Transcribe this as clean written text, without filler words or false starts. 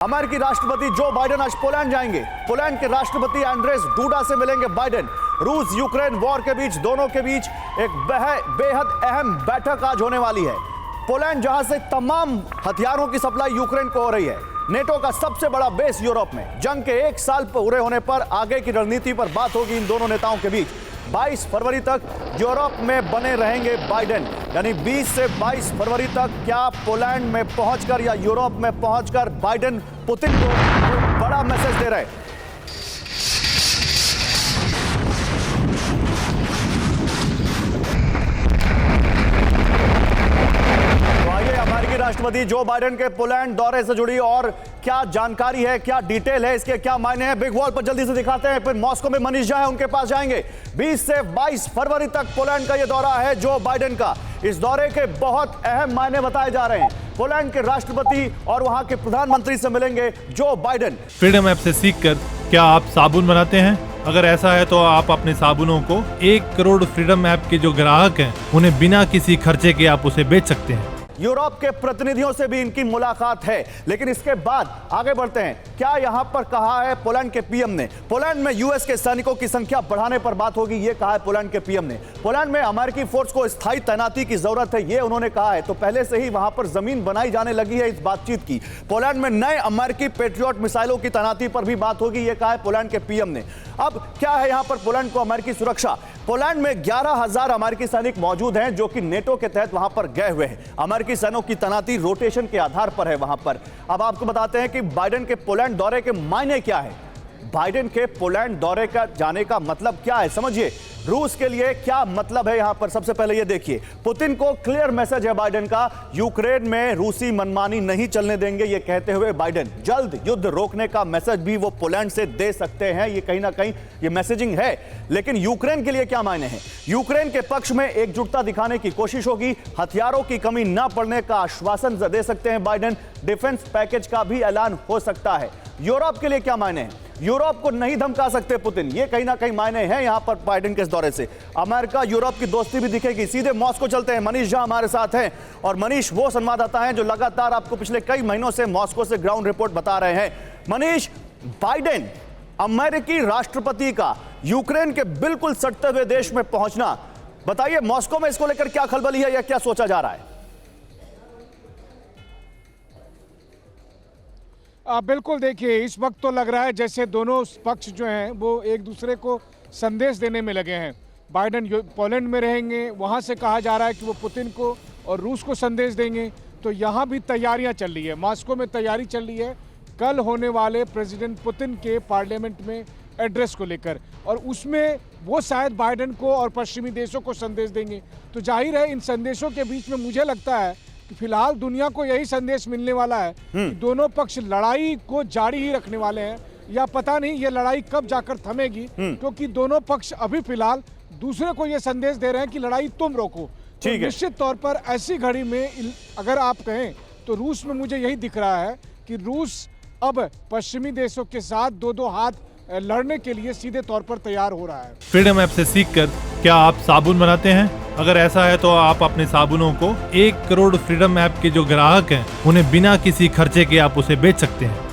अमेरिकी राष्ट्रपति Joe Biden आज पोलैंड जाएंगे। पोलैंड के राष्ट्रपति एंड्रेस डूडा से मिलेंगे बाइडेन। रूस यूक्रेन वॉर के बीच दोनों के बीच एक बेहद अहम बैठक आज होने वाली है। पोलैंड जहां से तमाम हथियारों की सप्लाई यूक्रेन को हो रही है। नेटो का सबसे बड़ा बेस यूरोप में। जंग के 1 साल पूरे होने पर आगे की रणनीति पर बात होगी इन दोनों नेताओं के बीच। 22 फरवरी तक यूरोप में बने रहेंगे बाइडेन, यानी 20 से 22 फरवरी तक क्या पोलैंड में पहुंचकर या यूरोप में पहुंचकर बाइडेन पुतिन को बड़ा मैसेज दे रहे हैं। तो आइए अमेरिकी राष्ट्रपति जो बाइडेन के पोलैंड दौरे से जुड़ी और क्या जानकारी है, क्या डिटेल है, इसके क्या मायने हैं, बिग वॉल पर जल्दी से दिखाते हैं। फिर मॉस्को में मनीष झा है, उनके पास जाएंगे। 20 से 22 फरवरी तक पोलैंड का यह दौरा है जो बाइडेन का। इस दौरे के बहुत अहम मायने बताए जा रहे हैं। पोलैंड के राष्ट्रपति और वहां के प्रधानमंत्री से मिलेंगे जो बाइडेन। फ्रीडम ऐप से सीखकर क्या आप साबुन बनाते हैं? अगर ऐसा है तो आप अपने साबुनों को 1 करोड़ फ्रीडम ऐप के जो ग्राहक हैं उन्हें बिना किसी खर्चे के आप उसे बेच सकते हैं। यूरोप के प्रतिनिधियों से भी इनकी मुलाकात है, लेकिन इसके बाद आगे बढ़ते हैं। क्या यहां पर कहा है पोलैंड के पीएम ने? पोलैंड में यूएस के सैनिकों की संख्या बढ़ाने पर बात होगी, यह कहा है पोलैंड के पीएम ने। पोलैंड में अमेरिकी फोर्स को स्थायी तैनाती की जरूरत है, यह उन्होंने कहा है। तो पहले से ही वहां पर जमीन बनाई जाने लगी है इस बातचीत की। पोलैंड में नए अमेरिकी पेट्रियट मिसाइलों की तैनाती पर भी बात होगी, यह कहा है पोलैंड के पीएम ने। अब क्या है यहां पर पोलैंड को अमेरिकी सुरक्षा? पोलैंड में 11,000 अमेरिकी सैनिक मौजूद हैं जो कि नेटो के तहत वहां पर गए हुए हैं। अमेरिकी सैनिकों की तैनाती रोटेशन के आधार पर है वहां पर। अब आपको बताते हैं कि बाइडेन के पोलैंड दौरे के मायने क्या है। बाइडेन के पोलैंड दौरे का जाने का मतलब क्या है, समझिए। रूस के लिए क्या मतलब है यहां पर, सबसे पहले ये देखिए। पुतिन को क्लियर मैसेज है बाइडेन का, यूक्रेन में रूसी मनमानी नहीं चलने देंगे, ये कहते हुए बाइडेन जल्द युद्ध रोकने का मैसेज भी वो पोलैंड से दे सकते हैं। ये कहीं ना कहीं ये मैसेजिंग है। लेकिन यूक्रेन के लिए क्या मायने हैं? यूक्रेन के पक्ष में एकजुटता दिखाने की कोशिश होगी। हथियारों की कमी ना पड़ने का आश्वासन दे सकते हैं बाइडेन। डिफेंस पैकेज का भी ऐलान हो सकता है। यूरोप के लिए क्या मायने हैं? यूरोप को नहीं धमका सकते पुतिन, ये कहीं ना कहीं मायने हैं यहां पर बाइडेन के इस दौरे से। अमेरिका यूरोप की दोस्ती भी दिखेगी। सीधे मॉस्को चलते हैं, मनीष झा हमारे साथ हैं। और मनीष वो संवाददाता हैं जो लगातार आपको पिछले कई महीनों से मॉस्को से ग्राउंड रिपोर्ट बता रहे हैं। मनीष, बाइडेन अमेरिकी राष्ट्रपति का यूक्रेन के बिल्कुल सटते हुए देश में पहुंचना, बताइए मॉस्को में इसको लेकर क्या खलबली है या क्या सोचा जा रहा है? बिल्कुल, देखिए इस वक्त तो लग रहा है जैसे दोनों पक्ष जो हैं वो एक दूसरे को संदेश देने में लगे हैं। बाइडेन पोलैंड में रहेंगे, वहाँ से कहा जा रहा है कि वो पुतिन को और रूस को संदेश देंगे। तो यहाँ भी तैयारियाँ चल रही है, मॉस्को में तैयारी चल रही है कल होने वाले प्रेसिडेंट पुतिन के पार्लियामेंट में एड्रेस को लेकर, और उसमें वो शायद बाइडेन को और पश्चिमी देशों को संदेश देंगे। तो जाहिर है इन संदेशों के बीच में मुझे लगता है कि फिलहाल दुनिया को यही संदेश मिलने वाला है कि दोनों पक्ष लड़ाई को जारी ही रखने वाले हैं, या पता नहीं ये लड़ाई कब जाकर थमेगी, क्योंकि दोनों पक्ष अभी फिलहाल दूसरे को ये संदेश दे रहे हैं कि लड़ाई तुम रोको। तो निश्चित तौर पर ऐसी घड़ी में अगर आप कहें तो रूस में मुझे यही दिख रहा है कि रूस अब पश्चिमी देशों के साथ दो हाथ लड़ने के लिए सीधे तौर पर तैयार हो रहा है। फ्रीडम ऐप से सीखकर क्या आप साबुन बनाते हैं? अगर ऐसा है तो आप अपने साबुनों को 1 करोड़ फ्रीडम ऐप के जो ग्राहक हैं उन्हें बिना किसी खर्चे के आप उसे बेच सकते हैं।